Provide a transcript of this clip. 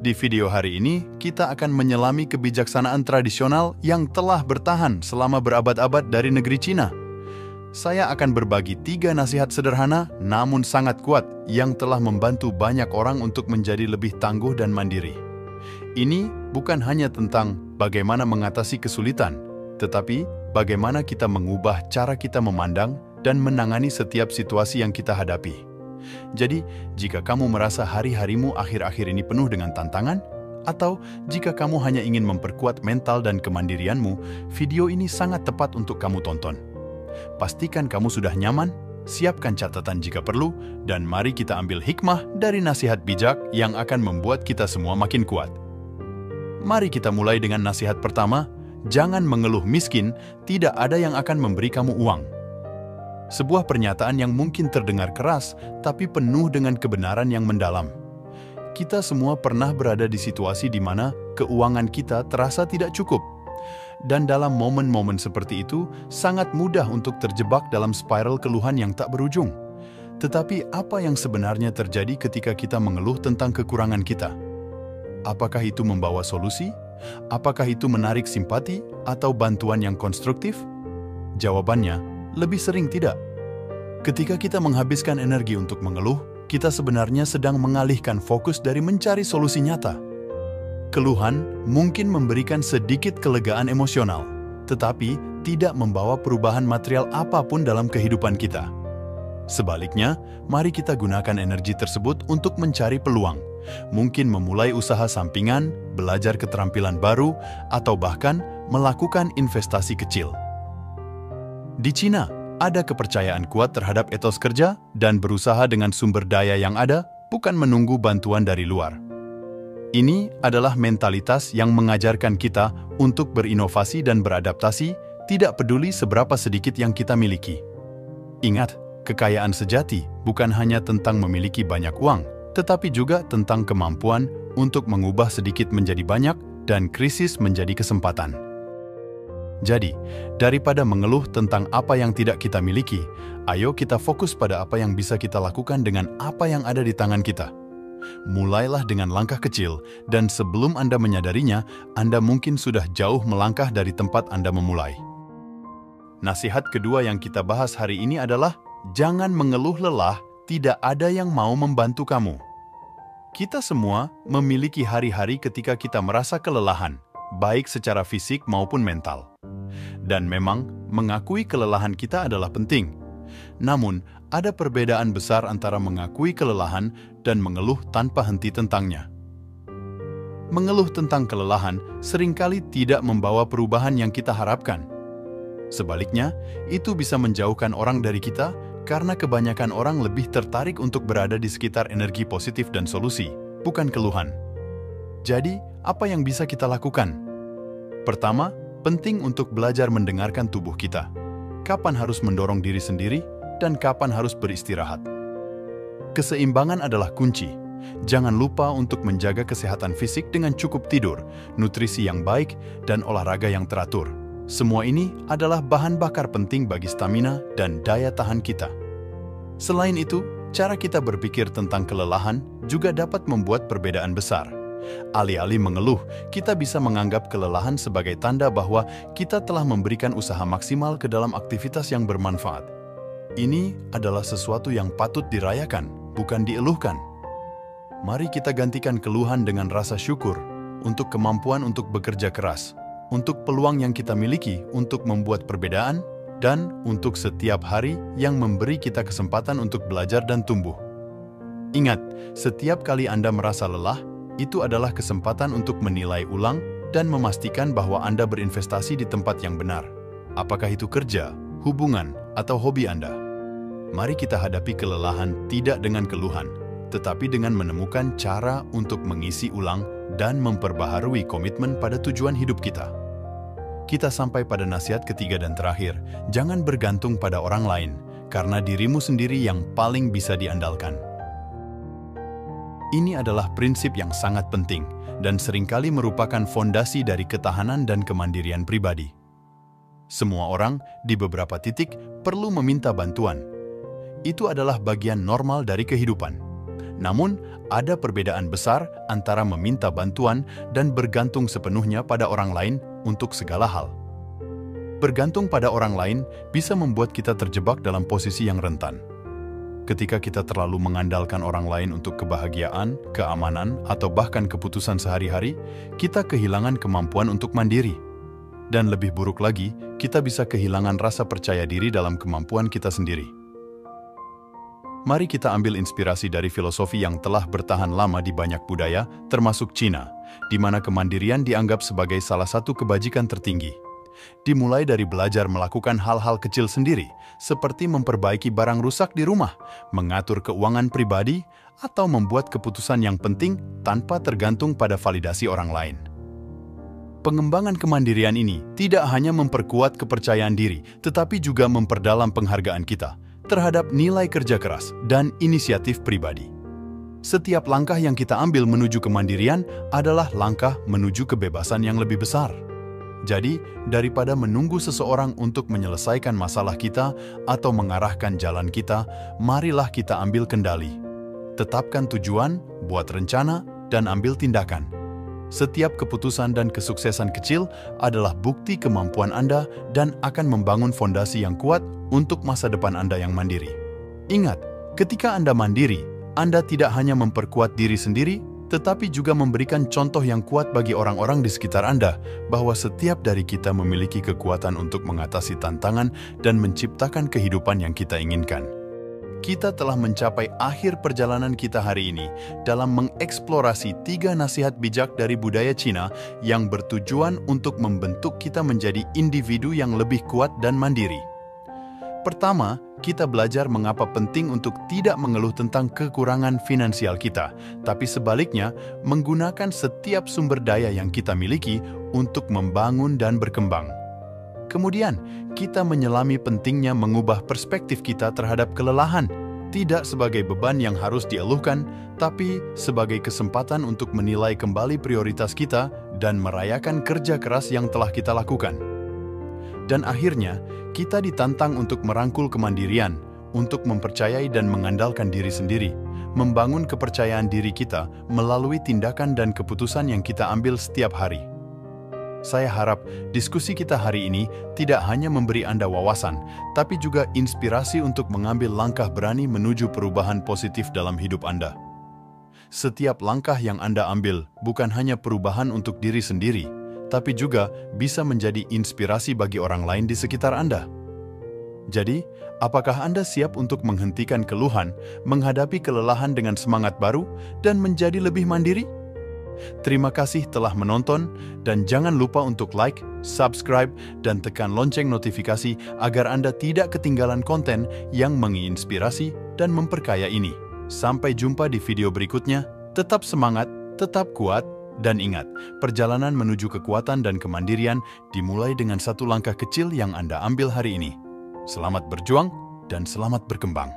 Di video hari ini, kita akan menyelami kebijaksanaan tradisional yang telah bertahan selama berabad-abad dari negeri Cina. Saya akan berbagi 3 nasihat sederhana namun sangat kuat yang telah membantu banyak orang untuk menjadi lebih tangguh dan mandiri. Ini bukan hanya tentang bagaimana mengatasi kesulitan, tetapi bagaimana kita mengubah cara kita memandang dan menangani setiap situasi yang kita hadapi. Jadi, jika kamu merasa hari-harimu akhir-akhir ini penuh dengan tantangan, atau jika kamu hanya ingin memperkuat mental dan kemandirianmu, video ini sangat tepat untuk kamu tonton. Pastikan kamu sudah nyaman, siapkan catatan jika perlu, dan mari kita ambil hikmah dari nasihat bijak yang akan membuat kita semua makin kuat. Mari kita mulai dengan nasihat pertama, jangan mengeluh miskin, tidak ada yang akan memberi kamu uang. Sebuah pernyataan yang mungkin terdengar keras, tapi penuh dengan kebenaran yang mendalam. Kita semua pernah berada di situasi di mana keuangan kita terasa tidak cukup. Dan dalam momen-momen seperti itu, sangat mudah untuk terjebak dalam spiral keluhan yang tak berujung. Tetapi apa yang sebenarnya terjadi ketika kita mengeluh tentang kekurangan kita? Apakah itu membawa solusi? Apakah itu menarik simpati atau bantuan yang konstruktif? Jawabannya, lebih sering tidak. Ketika kita menghabiskan energi untuk mengeluh, kita sebenarnya sedang mengalihkan fokus dari mencari solusi nyata. Keluhan mungkin memberikan sedikit kelegaan emosional, tetapi tidak membawa perubahan material apapun dalam kehidupan kita. Sebaliknya, mari kita gunakan energi tersebut untuk mencari peluang. Mungkin memulai usaha sampingan, belajar keterampilan baru, atau bahkan melakukan investasi kecil. Di Cina, ada kepercayaan kuat terhadap etos kerja dan berusaha dengan sumber daya yang ada, bukan menunggu bantuan dari luar. Ini adalah mentalitas yang mengajarkan kita untuk berinovasi dan beradaptasi, tidak peduli seberapa sedikit yang kita miliki. Ingat, kekayaan sejati bukan hanya tentang memiliki banyak uang, tetapi juga tentang kemampuan untuk mengubah sedikit menjadi banyak dan krisis menjadi kesempatan. Jadi, daripada mengeluh tentang apa yang tidak kita miliki, ayo kita fokus pada apa yang bisa kita lakukan dengan apa yang ada di tangan kita. Mulailah dengan langkah kecil, dan sebelum Anda menyadarinya, Anda mungkin sudah jauh melangkah dari tempat Anda memulai. Nasihat kedua yang kita bahas hari ini adalah, jangan mengeluh lelah, tidak ada yang mau membantu kamu. Kita semua memiliki hari-hari ketika kita merasa kelelahan, baik secara fisik maupun mental. Dan memang, mengakui kelelahan kita adalah penting. Namun, ada perbedaan besar antara mengakui kelelahan dan mengeluh tanpa henti tentangnya. Mengeluh tentang kelelahan seringkali tidak membawa perubahan yang kita harapkan. Sebaliknya, itu bisa menjauhkan orang dari kita karena kebanyakan orang lebih tertarik untuk berada di sekitar energi positif dan solusi, bukan keluhan. Jadi, apa yang bisa kita lakukan? Pertama, penting untuk belajar mendengarkan tubuh kita. Kapan harus mendorong diri sendiri dan kapan harus beristirahat. Keseimbangan adalah kunci. Jangan lupa untuk menjaga kesehatan fisik dengan cukup tidur, nutrisi yang baik, dan olahraga yang teratur. Semua ini adalah bahan bakar penting bagi stamina dan daya tahan kita. Selain itu, cara kita berpikir tentang kelelahan juga dapat membuat perbedaan besar. Alih-alih mengeluh, kita bisa menganggap kelelahan sebagai tanda bahwa kita telah memberikan usaha maksimal ke dalam aktivitas yang bermanfaat. Ini adalah sesuatu yang patut dirayakan, bukan dieluhkan. Mari kita gantikan keluhan dengan rasa syukur untuk kemampuan untuk bekerja keras, untuk peluang yang kita miliki untuk membuat perbedaan, dan untuk setiap hari yang memberi kita kesempatan untuk belajar dan tumbuh. Ingat, setiap kali Anda merasa lelah, itu adalah kesempatan untuk menilai ulang dan memastikan bahwa Anda berinvestasi di tempat yang benar. Apakah itu kerja, hubungan, atau hobi Anda? Mari kita hadapi kelelahan tidak dengan keluhan, tetapi dengan menemukan cara untuk mengisi ulang dan memperbaharui komitmen pada tujuan hidup kita. Kita sampai pada nasihat ketiga dan terakhir, jangan bergantung pada orang lain, karena dirimu sendiri yang paling bisa diandalkan. Ini adalah prinsip yang sangat penting dan seringkali merupakan fondasi dari ketahanan dan kemandirian pribadi. Semua orang di beberapa titik perlu meminta bantuan. Itu adalah bagian normal dari kehidupan. Namun, ada perbedaan besar antara meminta bantuan dan bergantung sepenuhnya pada orang lain untuk segala hal. Bergantung pada orang lain bisa membuat kita terjebak dalam posisi yang rentan. Ketika kita terlalu mengandalkan orang lain untuk kebahagiaan, keamanan, atau bahkan keputusan sehari-hari, kita kehilangan kemampuan untuk mandiri. Dan lebih buruk lagi, kita bisa kehilangan rasa percaya diri dalam kemampuan kita sendiri. Mari kita ambil inspirasi dari filosofi yang telah bertahan lama di banyak budaya, termasuk Cina, di mana kemandirian dianggap sebagai salah satu kebajikan tertinggi. Dimulai dari belajar melakukan hal-hal kecil sendiri, seperti memperbaiki barang rusak di rumah, mengatur keuangan pribadi, atau membuat keputusan yang penting tanpa tergantung pada validasi orang lain. Pengembangan kemandirian ini tidak hanya memperkuat kepercayaan diri, tetapi juga memperdalam penghargaan kita terhadap nilai kerja keras dan inisiatif pribadi. Setiap langkah yang kita ambil menuju kemandirian adalah langkah menuju kebebasan yang lebih besar. Jadi, daripada menunggu seseorang untuk menyelesaikan masalah kita atau mengarahkan jalan kita, marilah kita ambil kendali. Tetapkan tujuan, buat rencana, dan ambil tindakan. Setiap keputusan dan kesuksesan kecil adalah bukti kemampuan Anda dan akan membangun fondasi yang kuat untuk masa depan Anda yang mandiri. Ingat, ketika Anda mandiri, Anda tidak hanya memperkuat diri sendiri, tetapi juga memberikan contoh yang kuat bagi orang-orang di sekitar Anda bahwa setiap dari kita memiliki kekuatan untuk mengatasi tantangan dan menciptakan kehidupan yang kita inginkan. Kita telah mencapai akhir perjalanan kita hari ini dalam mengeksplorasi 3 nasihat bijak dari budaya Cina yang bertujuan untuk membentuk kita menjadi individu yang lebih kuat dan mandiri. Pertama, kita belajar mengapa penting untuk tidak mengeluh tentang kekurangan finansial kita, tapi sebaliknya menggunakan setiap sumber daya yang kita miliki untuk membangun dan berkembang. Kemudian, kita menyelami pentingnya mengubah perspektif kita terhadap kelelahan, tidak sebagai beban yang harus dieluhkan, tapi sebagai kesempatan untuk menilai kembali prioritas kita dan merayakan kerja keras yang telah kita lakukan. Dan akhirnya, kita ditantang untuk merangkul kemandirian, untuk mempercayai dan mengandalkan diri sendiri, membangun kepercayaan diri kita melalui tindakan dan keputusan yang kita ambil setiap hari. Saya harap diskusi kita hari ini tidak hanya memberi Anda wawasan, tapi juga inspirasi untuk mengambil langkah berani menuju perubahan positif dalam hidup Anda. Setiap langkah yang Anda ambil bukan hanya perubahan untuk diri sendiri, tapi juga bisa menjadi inspirasi bagi orang lain di sekitar Anda. Jadi, apakah Anda siap untuk menghentikan keluhan, menghadapi kelelahan dengan semangat baru, dan menjadi lebih mandiri? Terima kasih telah menonton, dan jangan lupa untuk like, subscribe, dan tekan lonceng notifikasi agar Anda tidak ketinggalan konten yang menginspirasi dan memperkaya ini. Sampai jumpa di video berikutnya, tetap semangat, tetap kuat, dan ingat, perjalanan menuju kekuatan dan kemandirian dimulai dengan satu langkah kecil yang Anda ambil hari ini. Selamat berjuang dan selamat berkembang.